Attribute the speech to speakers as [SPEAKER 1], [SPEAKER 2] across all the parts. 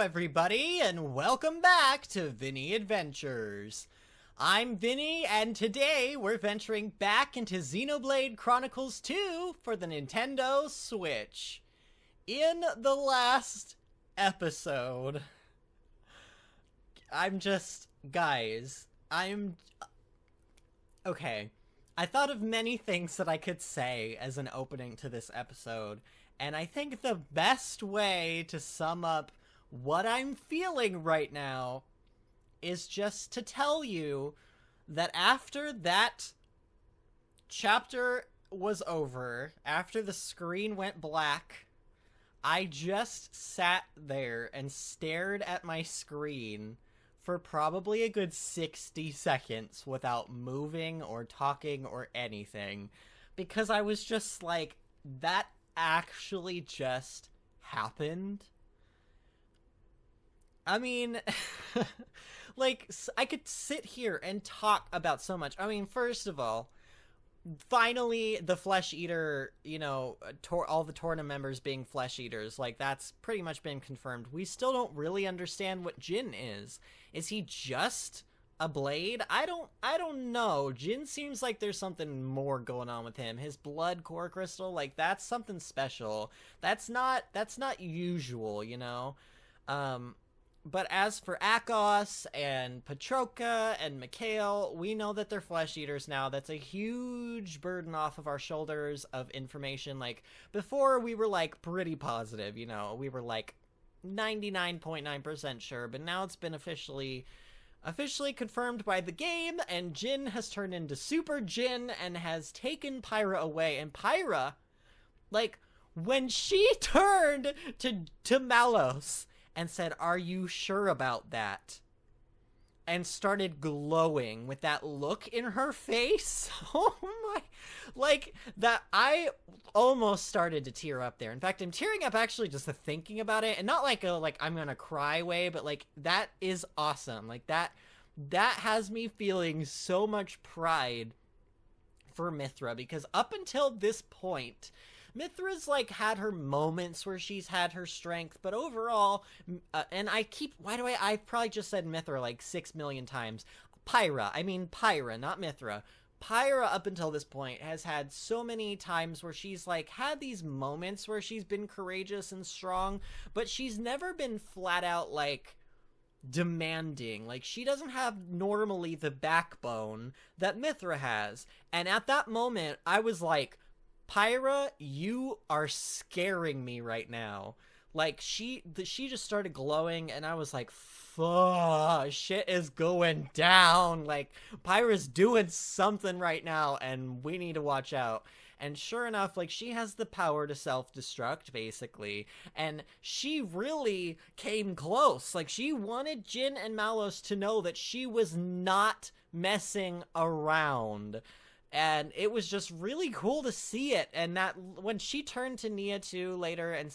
[SPEAKER 1] everybody, and welcome back to VinnyAdventures. I'm Vinny, and today we're venturing back into Xenoblade Chronicles 2 for the Nintendo Switch. In the last episode, okay. I thought of many things that I could say as an opening to this episode, and I think the best way to sum up what I'm feeling right now is just to tell you that after that chapter was over, after the screen went black, I just sat there and stared at my screen for probably a good 60 seconds without moving or talking or anything, because I was just like, that actually just happened. I mean, like, I could sit here and talk about so much. I mean, first of all, finally the Flesh Eater, all the Torna members being Flesh Eaters, like, that's pretty much been confirmed. We still don't really understand what Jin is. Is he just a blade? I don't know. Jin seems like there's something more going on with him. His blood core crystal, like, that's something special. That's not usual, But as for Akos and Patroka and Mikhail, we know that they're Flesh Eaters now. That's a huge burden off of our shoulders of information. Like, before we were, like, pretty positive, we were, like, 99.9% sure, but now it's been officially confirmed by the game, and Jin has turned into Super Jin and has taken Pyra away. And Pyra, like, when she turned to Malos and said, "Are you sure about that?" and started glowing with that look in her face. Oh my, like, that, I almost started to tear up there. In fact, I'm tearing up actually just thinking about it, and not like a, like, I'm gonna cry way, but like, that is awesome. Like, that has me feeling so much pride for Mythra, because up until this point, Mythra's, like, had her moments where she's had her strength, but overall, and I've probably just said Mythra like 6 million times. Pyra, not Mythra. Pyra, up until this point, has had so many times where she's, like, had these moments where she's been courageous and strong, but she's never been flat out, like, demanding. Like, she doesn't have normally the backbone that Mythra has. And at that moment, I was like, Pyra, you are scaring me right now. Like, she just started glowing, and I was like, fuck, shit is going down. Like, Pyra's doing something right now, and we need to watch out. And sure enough, like, she has the power to self-destruct, basically. And she really came close. Like, she wanted Jin and Malos to know that she was not messing around. And it was just really cool to see it. And that, when she turned to Nia too later and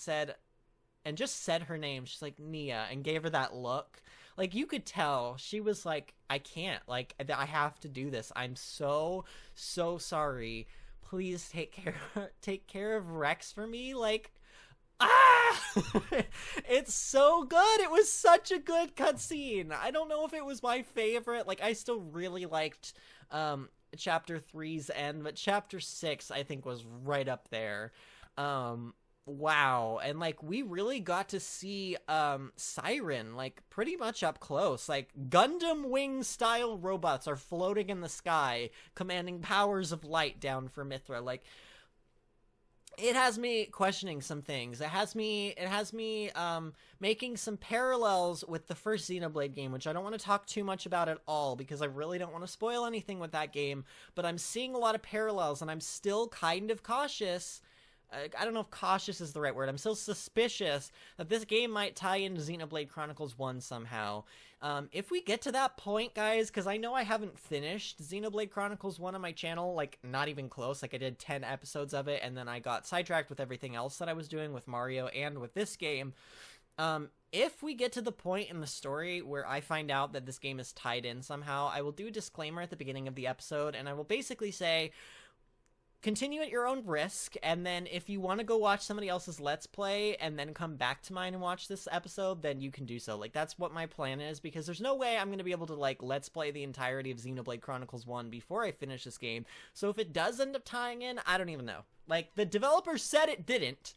[SPEAKER 1] just said her name, she's like, Nia, and gave her that look. Like, you could tell she was like, I can't, like, I have to do this. I'm so sorry. Please take care of Rex for me. Like, it's so good. It was such a good cutscene. I don't know if it was my favorite. Like, I still really liked, Chapter 3's end, but Chapter 6 I think was right up there. Wow. And, like, we really got to see Siren, like, pretty much up close. Like, Gundam Wing style robots are floating in the sky, commanding powers of light down for Mythra. Like, it has me questioning some things. It has me making some parallels with the first Xenoblade game, which I don't want to talk too much about at all, because I really don't want to spoil anything with that game, but I'm seeing a lot of parallels, and I'm still kind of cautious. I don't know if cautious is the right word. I'm still suspicious that this game might tie into Xenoblade Chronicles 1 somehow. If we get to that point, guys, because I know I haven't finished Xenoblade Chronicles 1 on my channel, like, not even close. Like, I did 10 episodes of it, and then I got sidetracked with everything else that I was doing with Mario and with this game. If we get to the point in the story where I find out that this game is tied in somehow, I will do a disclaimer at the beginning of the episode, and I will basically say, continue at your own risk, and then if you want to go watch somebody else's Let's Play and then come back to mine and watch this episode, then you can do so. Like, that's what my plan is, because there's no way I'm going to be able to, like, Let's Play the entirety of Xenoblade Chronicles 1 before I finish this game. So if it does end up tying in, I don't even know. Like, the developers said it didn't,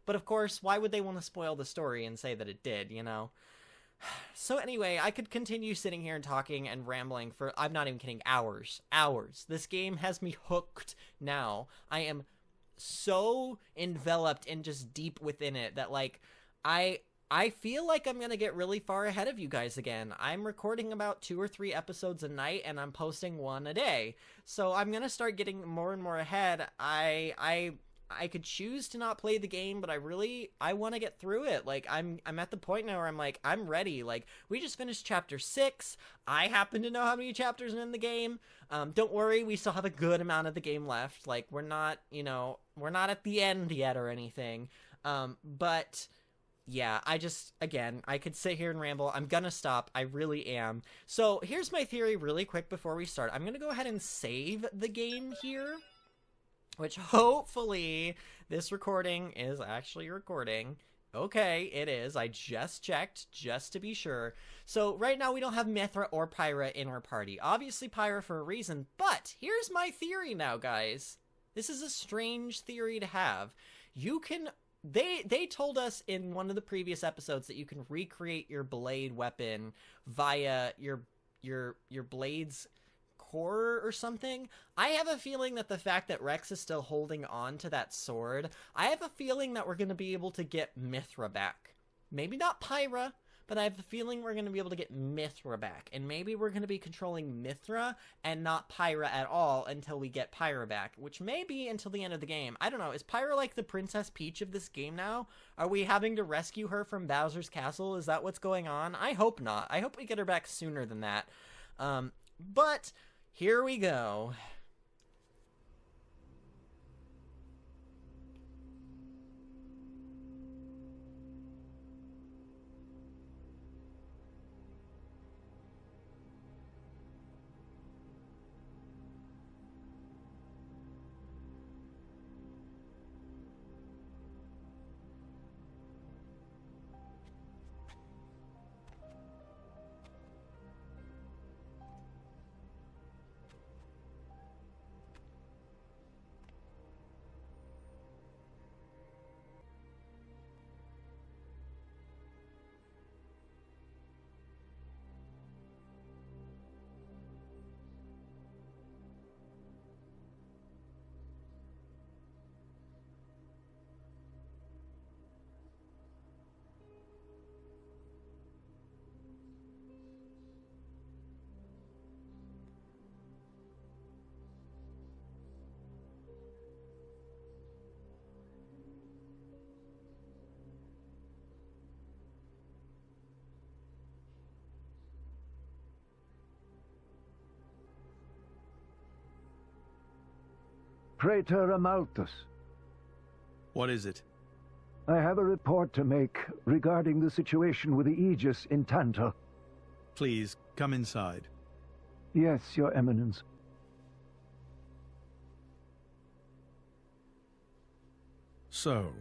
[SPEAKER 1] but of course, why would they want to spoil the story and say that it did, you know? So anyway, I could continue sitting here and talking and rambling for, I'm not even kidding, hours. This game has me hooked now. I am so enveloped and just deep within it that, like, I feel like I'm gonna get really far ahead of you guys again. I'm recording about 2 or 3 episodes a night, and I'm posting 1 a day. So I'm gonna start getting more and more ahead. I could choose to not play the game, but I want to get through it. Like, I'm at the point now where I'm like, I'm ready. Like, we just finished chapter 6. I happen to know how many chapters are in the game. Don't worry, we still have a good amount of the game left. Like, we're not, you know, we're not at the end yet or anything. But yeah, again, I could sit here and ramble. I'm gonna stop. I really am. So here's my theory really quick before we start. I'm gonna go ahead and save the game here, which hopefully this recording is actually recording. Okay, it is. I just checked, just to be sure. So right now we don't have Mythra or Pyra in our party. Obviously Pyra for a reason, but here's my theory now, guys. This is a strange theory to have. You can... They told us in one of the previous episodes that you can recreate your blade weapon via your blade's core or something. I have a feeling that the fact that Rex is still holding on to that sword, I have a feeling that we're going to be able to get Mythra back. Maybe not Pyra, but I have the feeling we're going to be able to get Mythra back. And maybe we're going to be controlling Mythra and not Pyra at all until we get Pyra back, which may be until the end of the game. I don't know. Is Pyra like the Princess Peach of this game now? Are we having to rescue her from Bowser's castle? Is that what's going on? I hope not. I hope we get her back sooner than that. But here we go.
[SPEAKER 2] Praetor Amalthus.
[SPEAKER 3] What is it?
[SPEAKER 2] I have a report to make regarding the situation with the Aegis in Tantal.
[SPEAKER 3] Please, come inside.
[SPEAKER 2] Yes, Your Eminence.
[SPEAKER 3] So,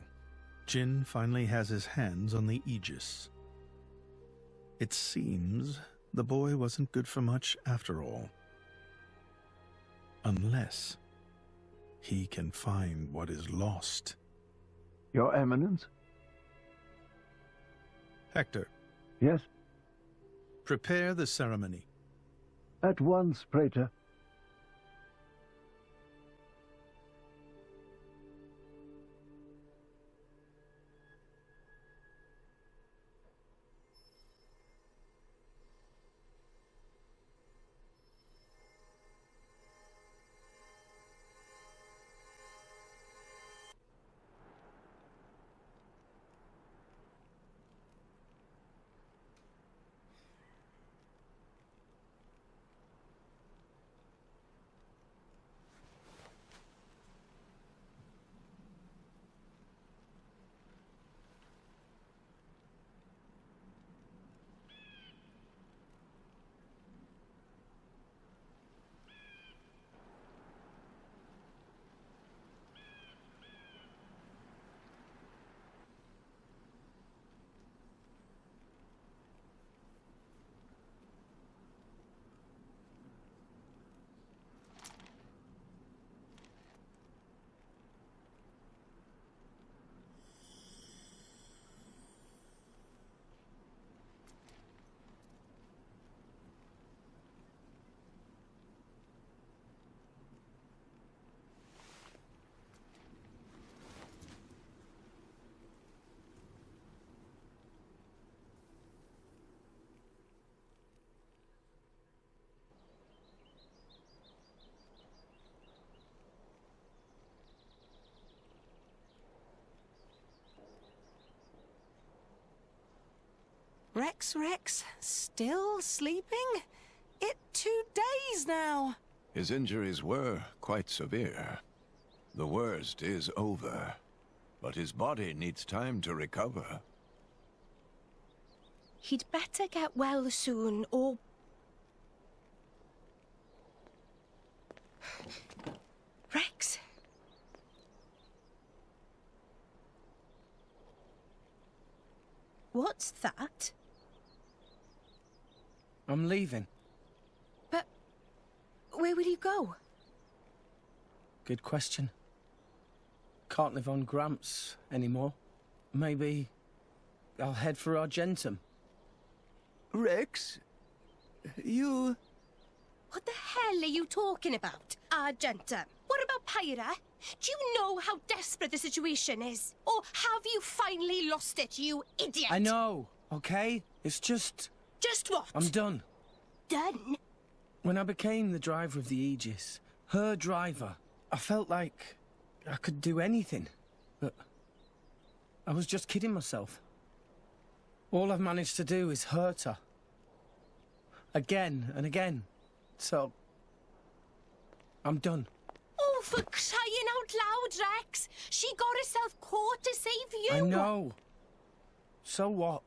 [SPEAKER 3] Jin finally has his hands on the Aegis. It seems the boy wasn't good for much after all. Unless he can find what is lost.
[SPEAKER 2] Your Eminence?
[SPEAKER 3] Hector.
[SPEAKER 2] Yes?
[SPEAKER 3] Prepare the ceremony.
[SPEAKER 2] At once, Praetor.
[SPEAKER 4] Rex, still sleeping? It's 2 days now.
[SPEAKER 5] His injuries were quite severe. The worst is over, but his body needs time to recover.
[SPEAKER 4] He'd better get well soon, or... Rex? What's that?
[SPEAKER 6] I'm leaving.
[SPEAKER 4] But where will you go?
[SPEAKER 6] Good question. Can't live on Gramps anymore. Maybe I'll head for Argentum.
[SPEAKER 5] Rex, you...
[SPEAKER 4] What the hell are you talking about, Argentum? What about Pyra? Do you know how desperate the situation is? Or have you finally lost it, you idiot?
[SPEAKER 6] I know, okay? It's just...
[SPEAKER 4] Just what?
[SPEAKER 6] I'm done.
[SPEAKER 4] Done?
[SPEAKER 6] When I became the driver of the Aegis, her driver, I felt like I could do anything. But I was just kidding myself. All I've managed to do is hurt her. Again and again. So, I'm done.
[SPEAKER 4] Oh, for crying out loud, Rex! She got herself caught to save you!
[SPEAKER 6] I know. So what?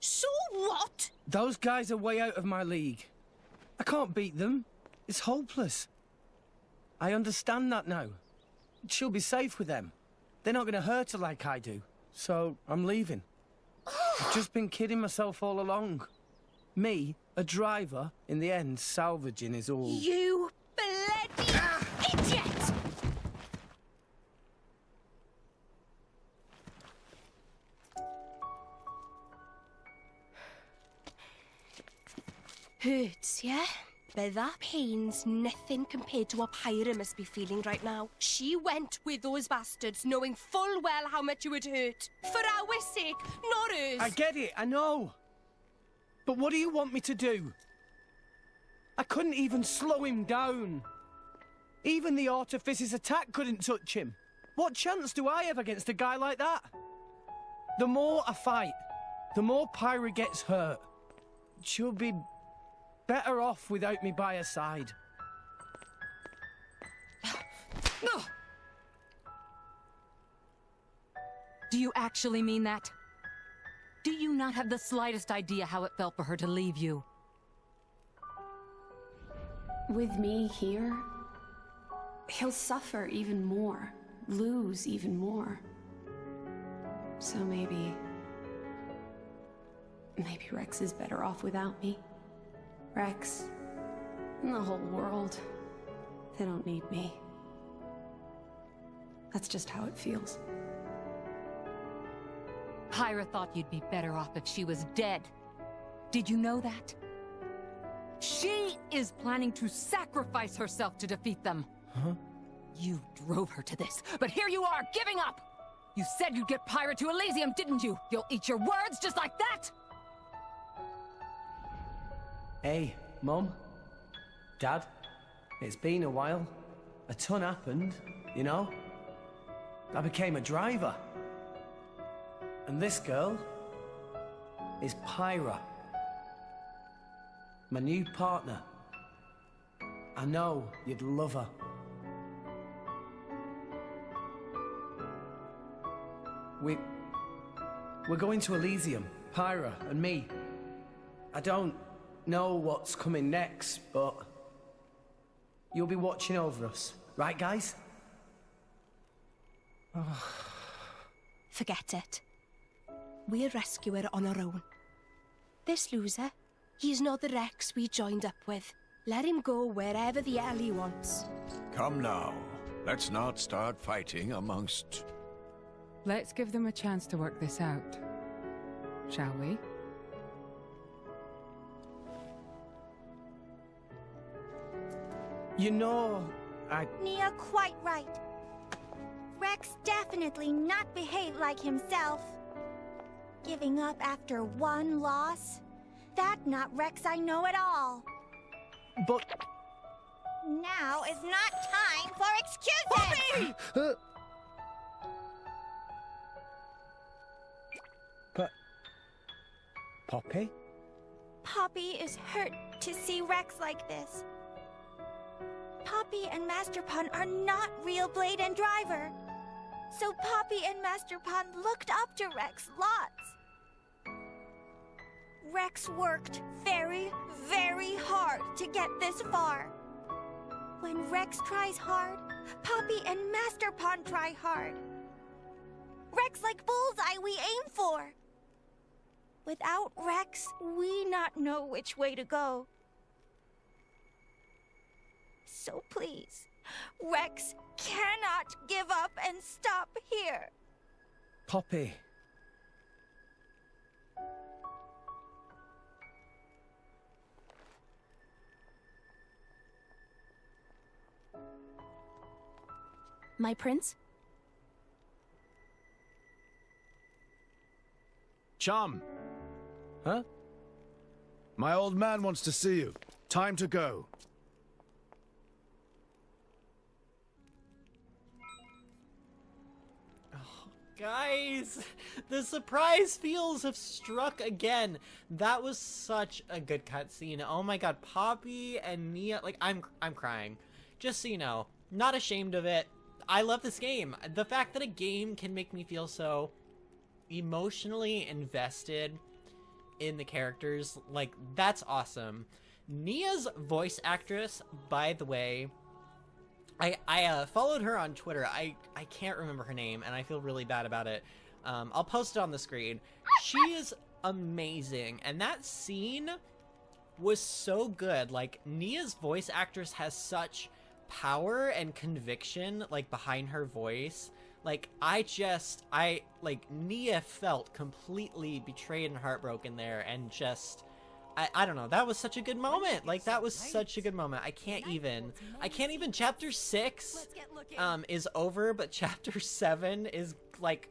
[SPEAKER 4] So what?
[SPEAKER 6] Those guys are way out of my league. I can't beat them. It's hopeless. I understand that now. She'll be safe with them. They're not going to hurt her like I do. So, I'm leaving. I've just been kidding myself all along. Me, a driver, in the end, salvaging is all...
[SPEAKER 4] You bloody idiot! Hurts, yeah? But that pain's nothing compared to what Pyra must be feeling right now. She went with those bastards knowing full well how much it would hurt. For our sake, not hers.
[SPEAKER 6] I get it, I know. But what do you want me to do? I couldn't even slow him down. Even the Artifice's attack couldn't touch him. What chance do I have against a guy like that? The more I fight, the more Pyra gets hurt. She'll be better off without me by her side.
[SPEAKER 7] Do you actually mean that? Do you not have the slightest idea how it felt for her to leave you?
[SPEAKER 8] With me here, he'll suffer even more, lose even more. So maybe Rex is better off without me. Rex, and the whole world, they don't need me. That's just how it feels.
[SPEAKER 7] Pyra thought you'd be better off if she was dead. Did you know that? She is planning to sacrifice herself to defeat them.
[SPEAKER 6] Huh?
[SPEAKER 7] You drove her to this, but here you are, giving up! You said you'd get Pyra to Elysium, didn't you? You'll eat your words just like that?
[SPEAKER 6] Hey, Mum, Dad, it's been a while. A ton happened, you know? I became a driver. And this girl is Pyra, my new partner. I know you'd love her. We're going to Elysium, Pyra and me. I don't know what's coming next, but you'll be watching over us, right, guys?
[SPEAKER 4] Forget it. We'll rescue her on our own. This loser, he's not the Rex we joined up with. Let him go wherever the hell he wants.
[SPEAKER 5] Come now. Let's not start fighting amongst...
[SPEAKER 9] Let's give them a chance to work this out. Shall we?
[SPEAKER 6] You know,
[SPEAKER 10] Nia quite right. Rex definitely not behaved like himself. Giving up after one loss? That not Rex I know at all.
[SPEAKER 6] but...
[SPEAKER 10] Now is not time for excuses!
[SPEAKER 6] Poppy?
[SPEAKER 10] Poppy is hurt to see Rex like this. Poppy and Master Pun are not real Blade and Driver. So Poppy and Master Pun looked up to Rex lots. Rex worked very, very hard to get this far. When Rex tries hard, Poppy and Master Pun try hard. Rex like bullseye we aim for. Without Rex, we not know which way to go. So please, Rex cannot give up and stop here.
[SPEAKER 6] Poppy.
[SPEAKER 11] My prince?
[SPEAKER 12] Chum!
[SPEAKER 6] Huh?
[SPEAKER 12] My old man wants to see you. Time to go.
[SPEAKER 1] Guys, the surprise feels have struck again. That was such a good cutscene. Oh my god, Poppy and Nia, like, I'm crying. Just so you know, not ashamed of it. I love this game. The fact that a game can make me feel so emotionally invested in the characters, like, that's awesome. Nia's voice actress, by the way, I followed her on Twitter. I can't remember her name, and I feel really bad about it. I'll post it on the screen. She is amazing, and that scene was so good. Like, Nia's voice actress has such power and conviction, like, behind her voice. Like, Nia felt completely betrayed and heartbroken there, and just... I don't know, that was such a good moment. Like, that was such a good moment. I can't even, chapter 6 is over, but chapter 7 is, like,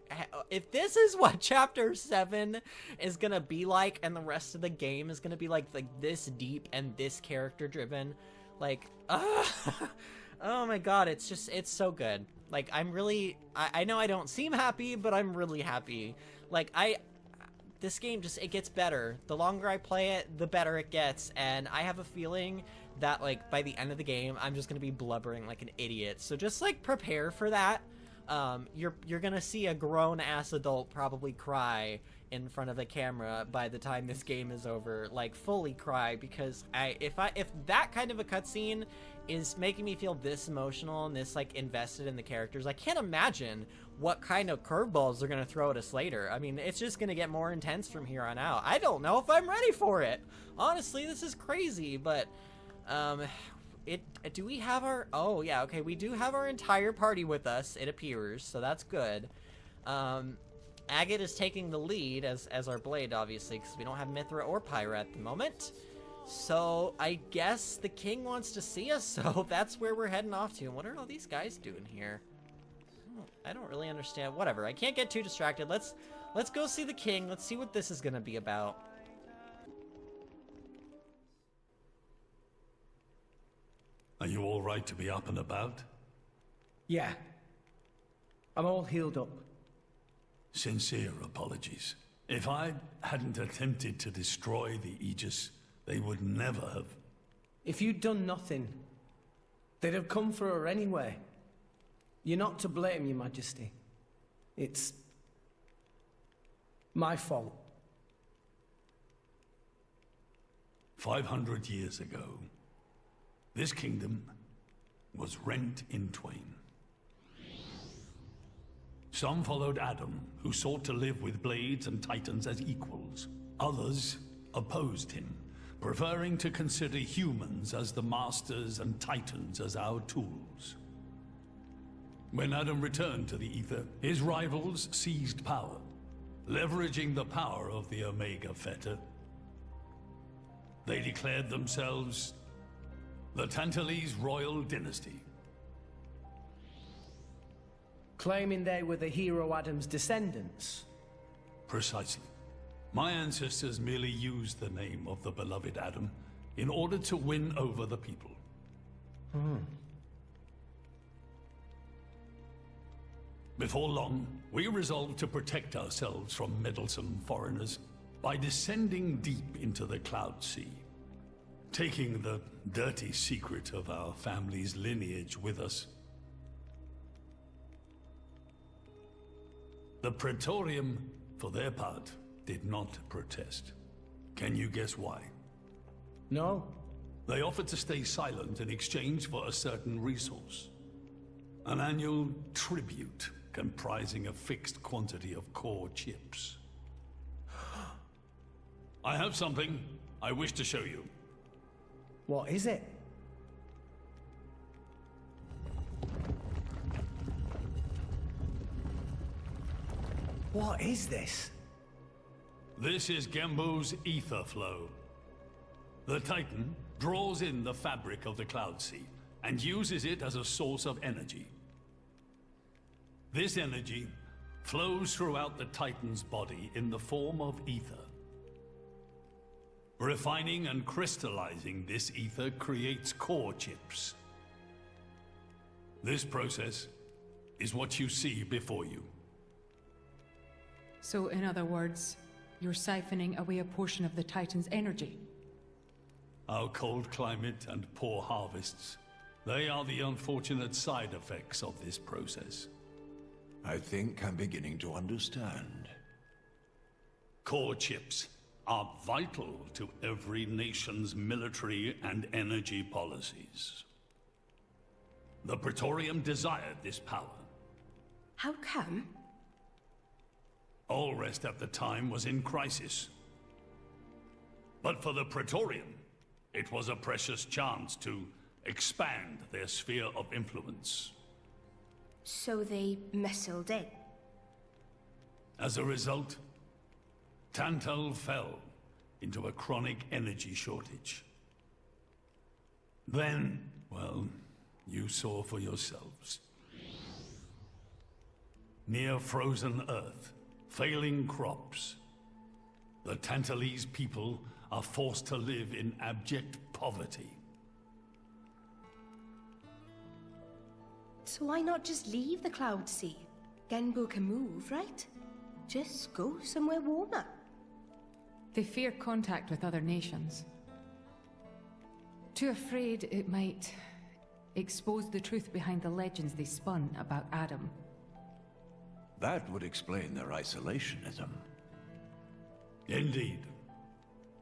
[SPEAKER 1] if this is what chapter 7 is gonna be like, and the rest of the game is gonna be like this deep and this character driven, like, oh my god, it's so good. Like, I'm really, I know I don't seem happy, but I'm really happy. Like, this game just, it gets better. The longer I play it, the better it gets, and I have a feeling that, like, by the end of the game, I'm just gonna be blubbering like an idiot. So just, like, prepare for that. You're gonna see a grown-ass adult probably cry in front of the camera by the time this game is over. Like, fully cry, because if that kind of a cutscene is making me feel this emotional and this, like, invested in the characters, I can't imagine what kind of curveballs they're gonna throw at us later. I mean, it's just gonna get more intense from here on out. I don't know if I'm ready for it. Honestly, this is crazy, but do we have our... Oh, yeah, okay, we do have our entire party with us, it appears, so that's good. Agate is taking the lead as our Blade, obviously, because we don't have Mithra or Pyra at the moment. So, I guess the king wants to see us, so that's where we're heading off to. And what are all these guys doing here? I don't really understand. Whatever, I can't get too distracted. Let's go see the king. Let's see what this is gonna be about.
[SPEAKER 13] Are you all right to be up and about?
[SPEAKER 6] Yeah. I'm all healed up.
[SPEAKER 13] Sincere apologies. If I hadn't attempted to destroy the Aegis, they would never have.
[SPEAKER 6] If you'd done nothing, they'd have come for her anyway. You're not to blame, Your Majesty. It's my fault.
[SPEAKER 13] 500 years ago, this kingdom was rent in twain. Some followed Adam, who sought to live with blades and titans as equals. Others opposed him, preferring to consider humans as the masters and titans as our tools. When Adam returned to the Ether, his rivals seized power, leveraging the power of the Omega Fetter. They declared themselves the Tantalese Royal Dynasty.
[SPEAKER 6] Claiming they were the hero Adam's descendants.
[SPEAKER 13] Precisely. My ancestors merely used the name of the beloved Adam in order to win over the people. Before long, we resolved to protect ourselves from meddlesome foreigners. by descending deep into the Cloud Sea, taking the dirty secret of our family's lineage with us. The Praetorium, for their part, did not protest. Can you guess why?
[SPEAKER 6] No.
[SPEAKER 13] They offered to stay silent in exchange for a certain resource. An annual tribute comprising a fixed quantity of core chips. I have something I wish to show you.
[SPEAKER 6] What is it? What is this?
[SPEAKER 13] This is Gembo's ether flow. The Titan draws in the fabric of the Cloud Sea and uses it as a source of energy. This energy flows throughout the Titan's body in the form of ether. Refining and crystallizing this ether creates core chips. This process is what you see before you.
[SPEAKER 9] So, in other words, you're siphoning away a portion of the Titan's energy.
[SPEAKER 13] Our cold climate and poor harvests, they are the unfortunate side effects of this process.
[SPEAKER 5] I think I'm beginning to understand.
[SPEAKER 13] Core chips are vital to every nation's military and energy policies. The Praetorium desired this power.
[SPEAKER 4] How come?
[SPEAKER 13] Allrest at the time was in crisis. But for the Praetorium, it was a precious chance to expand their sphere of influence.
[SPEAKER 4] So they missiled in.
[SPEAKER 13] As a result, Tantal fell into a chronic energy shortage. Then, well, you saw for yourselves. Near frozen earth, failing crops, the Tantalese people are forced to live in abject poverty.
[SPEAKER 4] So why not just leave the Cloud Sea? Genbo can move, right? Just go somewhere warmer.
[SPEAKER 9] They fear contact with other nations. Too afraid it might expose the truth behind the legends they spun about Adam.
[SPEAKER 5] That would explain their isolationism.
[SPEAKER 13] Indeed.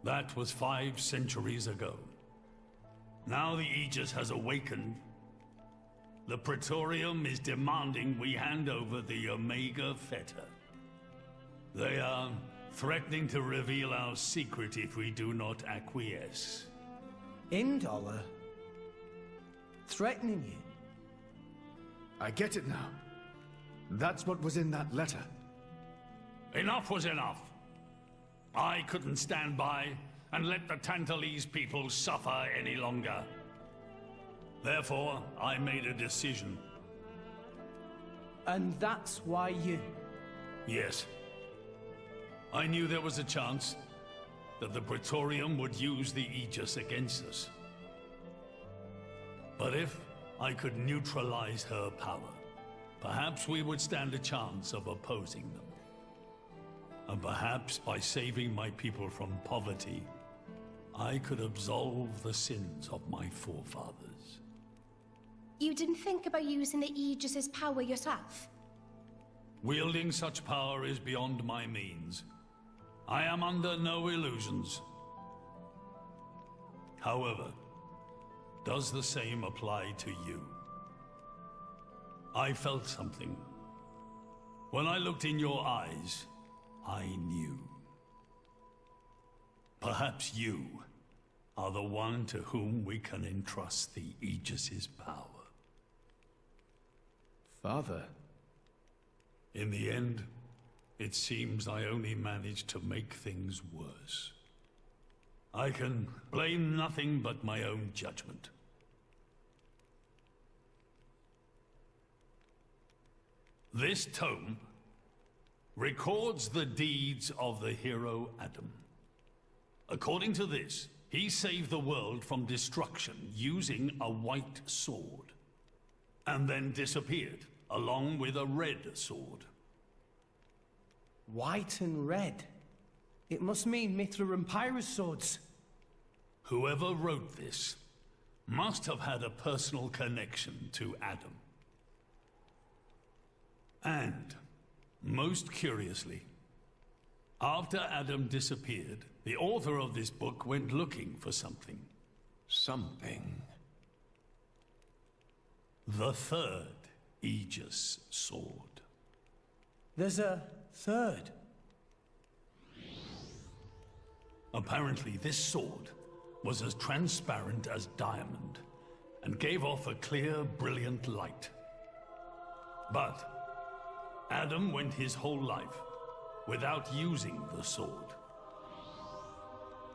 [SPEAKER 13] That was 5 centuries ago. Now the Aegis has awakened. The Praetorium is demanding we hand over the Omega Fetter. They are threatening to reveal our secret if we do not acquiesce.
[SPEAKER 6] Indollar? Threatening you?
[SPEAKER 12] I get it now. That's what was in that letter.
[SPEAKER 13] Enough was enough. I couldn't stand by and let the Tantalese people suffer any longer. Therefore, I made a decision.
[SPEAKER 6] And that's why you...
[SPEAKER 13] Yes. I knew there was a chance that the Praetorium would use the Aegis against us. But if I could neutralize her power, perhaps we would stand a chance of opposing them. And perhaps by saving my people from poverty, I could absolve the sins of my forefathers.
[SPEAKER 4] You didn't think about using the Aegis's power yourself?
[SPEAKER 13] Wielding such power is beyond my means. I am under no illusions. However, does the same apply to you? I felt something. When I looked in your eyes, I knew. Perhaps you are the one to whom we can entrust the Aegis's power.
[SPEAKER 12] Father?
[SPEAKER 13] In the end, it seems I only managed to make things worse. I can blame nothing but my own judgment. This tome records the deeds of the hero Adam. According to this, he saved the world from destruction using a white sword, and then disappeared, along with a red sword.
[SPEAKER 6] White and red? It must mean Mithra and Pyra's swords.
[SPEAKER 13] Whoever wrote this must have had a personal connection to Adam. And, most curiously, after Adam disappeared, the author of this book went looking for something.
[SPEAKER 5] Something?
[SPEAKER 13] The third Aegis sword.
[SPEAKER 6] There's a third?
[SPEAKER 13] Apparently, this sword was as transparent as diamond and gave off a clear, brilliant light. But Adam went his whole life without using the sword.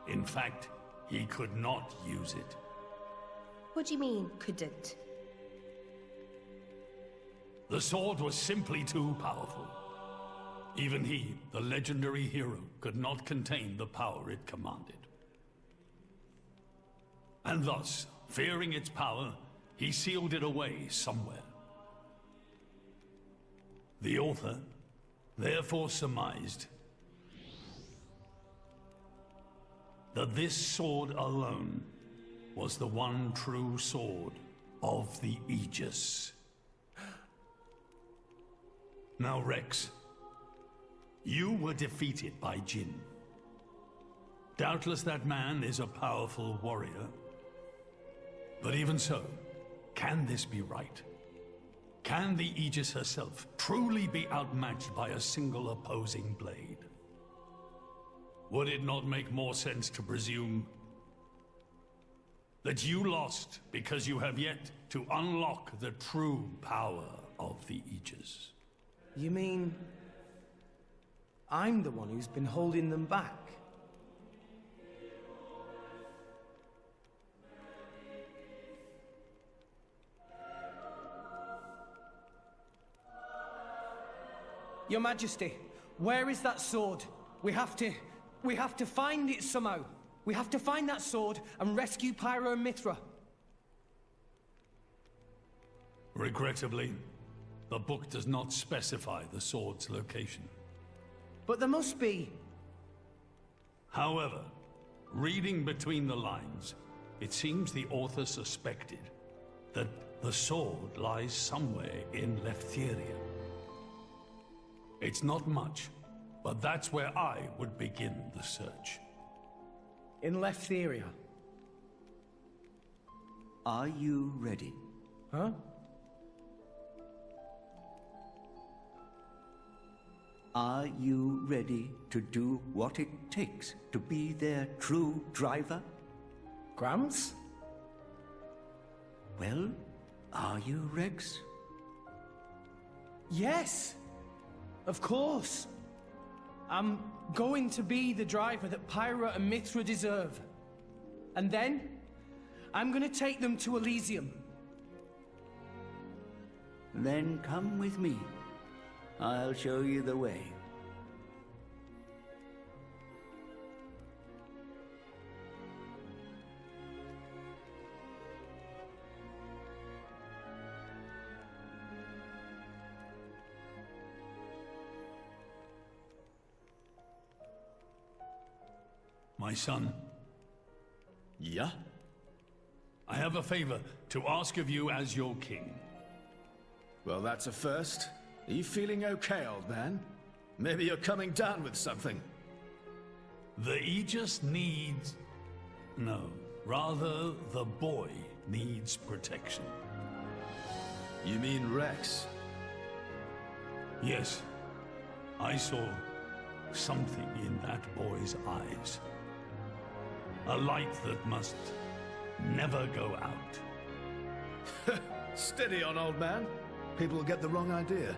[SPEAKER 13] In fact, he could not use it.
[SPEAKER 4] What do you mean, couldn't?
[SPEAKER 13] The sword was simply too powerful. Even he, the legendary hero, could not contain the power it commanded. And thus, fearing its power, he sealed it away somewhere. The author therefore surmised that this sword alone was the one true sword of the Aegis. Now, Rex, you were defeated by Jin. Doubtless that man is a powerful warrior. But even so, can this be right? Can the Aegis herself truly be outmatched by a single opposing blade? Would it not make more sense to presume that you lost because you have yet to unlock the true power of the Aegis?
[SPEAKER 6] You mean I'm the one who's been holding them back? Your Majesty, where is that sword? We have to find it somehow. We have to find that sword and rescue Pyra and Mithra.
[SPEAKER 13] Regrettably, the book does not specify the sword's location.
[SPEAKER 6] But there must be.
[SPEAKER 13] However, reading between the lines, it seems the author suspected that the sword lies somewhere in Leftheria. It's not much, but that's where I would begin the search.
[SPEAKER 6] In Leftheria.
[SPEAKER 14] Are you ready?
[SPEAKER 6] Huh?
[SPEAKER 14] Are you ready to do what it takes to be their true driver?
[SPEAKER 6] Grams?
[SPEAKER 14] Well, are you, Rex?
[SPEAKER 6] Yes! Of course! I'm going to be the driver that Pyra and Mithra deserve. And then, I'm gonna take them to Elysium.
[SPEAKER 14] Then come with me. I'll show you the way.
[SPEAKER 13] My son.
[SPEAKER 12] Yeah?
[SPEAKER 13] I have a favor to ask of you as your king.
[SPEAKER 12] Well, that's a first. Are you feeling okay, old man? Maybe you're coming down with something.
[SPEAKER 13] The Aegis needs... No, rather the boy needs protection.
[SPEAKER 12] You mean Rex?
[SPEAKER 13] Yes. I saw something in that boy's eyes. A light that must never go out.
[SPEAKER 12] Steady on, old man. People will get the wrong idea.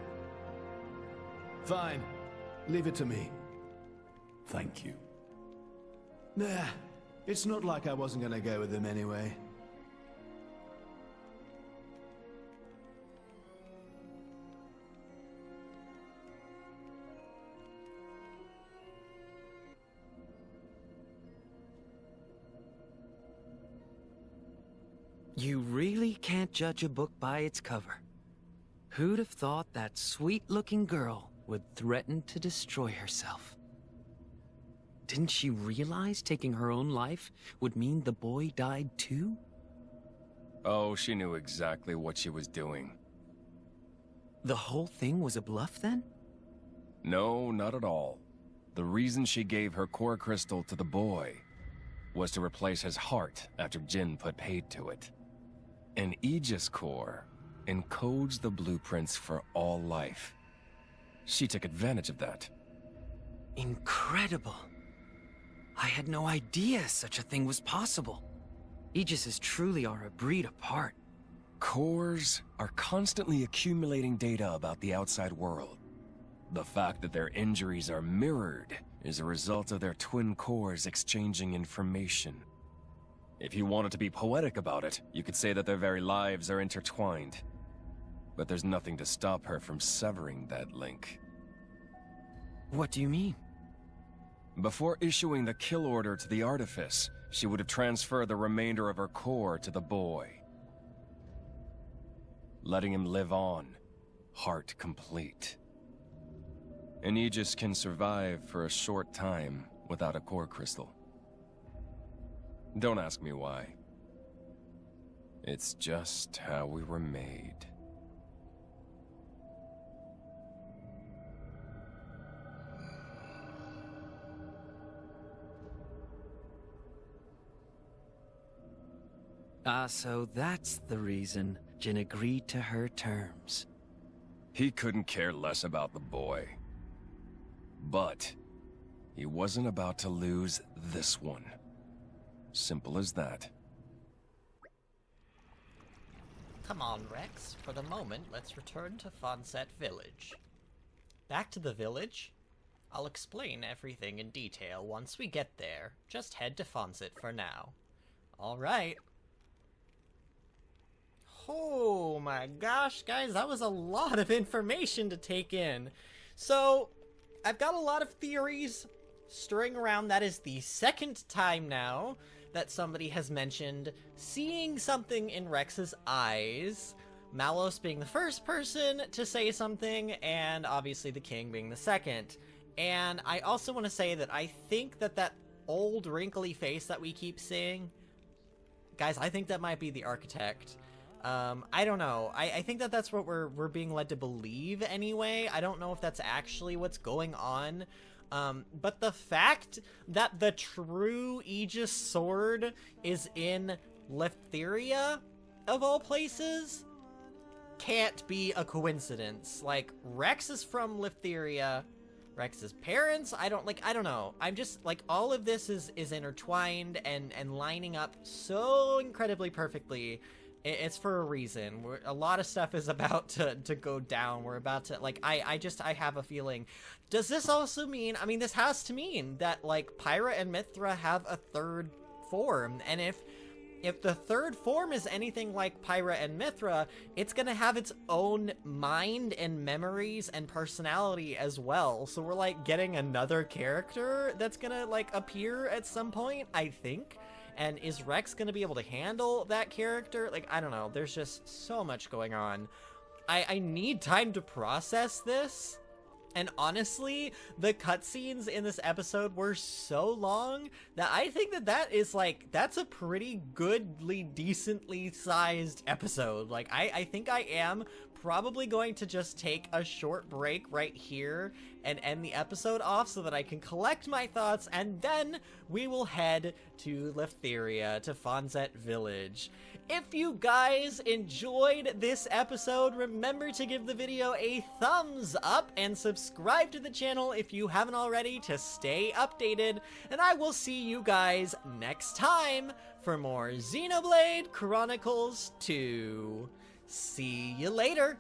[SPEAKER 12] Fine. Leave it to me.
[SPEAKER 13] Thank you.
[SPEAKER 12] Nah, it's not like I wasn't gonna go with him anyway.
[SPEAKER 15] You really can't judge a book by its cover. Who'd have thought that sweet-looking girl would threaten to destroy herself? Didn't she realize taking her own life would mean the boy died too?
[SPEAKER 16] Oh, she knew exactly what she was doing.
[SPEAKER 15] The whole thing was a bluff then?
[SPEAKER 16] No, not at all. The reason she gave her core crystal to the boy was to replace his heart after Jin put paid to it. An Aegis core encodes the blueprints for all life. She took advantage of that.
[SPEAKER 15] Incredible. I had no idea such a thing was possible. Aegises truly are a breed apart.
[SPEAKER 16] Cores are constantly accumulating data about the outside world. The fact that their injuries are mirrored is a result of their twin cores exchanging information. If you wanted to be poetic about it, you could say that their very lives are intertwined. But there's nothing to stop her from severing that link.
[SPEAKER 15] What do you mean?
[SPEAKER 16] Before issuing the kill order to the artifice, she would have transferred the remainder of her core to the boy, letting him live on, heart complete. An Aegis can survive for a short time without a core crystal. Don't ask me why. It's just how we were made.
[SPEAKER 15] So that's the reason Jin agreed to her terms.
[SPEAKER 16] He couldn't care less about the boy. But he wasn't about to lose this one. Simple as that.
[SPEAKER 1] Come on, Rex. For the moment, let's return to Fonset Village. Back to the village? I'll explain everything in detail once we get there. Just head to Fonset for now. Alright. Oh my gosh, guys, that was a lot of information to take in. So, I've got a lot of theories stirring around. That is the second time now that somebody has mentioned seeing something in Rex's eyes. Malos being the first person to say something, and obviously the king being the second. And I also want to say that I think that that old wrinkly face that we keep seeing, guys, I think that might be the architect. I don't know. I think that that's what we're being led to believe anyway. I don't know if that's actually what's going on. But the fact that the true Aegis sword is in Leftheria, of all places, can't be a coincidence. Like, Rex is from Leftheria. Rex's parents, I don't know. I'm just, like, all of this is intertwined and lining up so incredibly perfectly. It's for a reason. A lot of stuff is about to go down. We're about to, like, I have a feeling. Does this also mean, I mean, this has to mean that, like, Pyra and Mithra have a third form, and if the third form is anything like Pyra and Mithra, it's gonna have its own mind and memories and personality as well. So we're, like, getting another character that's gonna, like, appear at some point, I think. And is Rex going to be able to handle that character? Like, I don't know. There's just so much going on. I need time to process this. And honestly, the cutscenes in this episode were so long that I think that that is, like, that's a pretty goodly, decently sized episode. Like, I think I am probably going to just take a short break right here and end the episode off so that I can collect my thoughts, and then we will head to Leftheria, to Fonset Village. If you guys enjoyed this episode, remember to give the video a thumbs up and subscribe to the channel if you haven't already to stay updated, and I will see you guys next time for more Xenoblade Chronicles 2. See you later!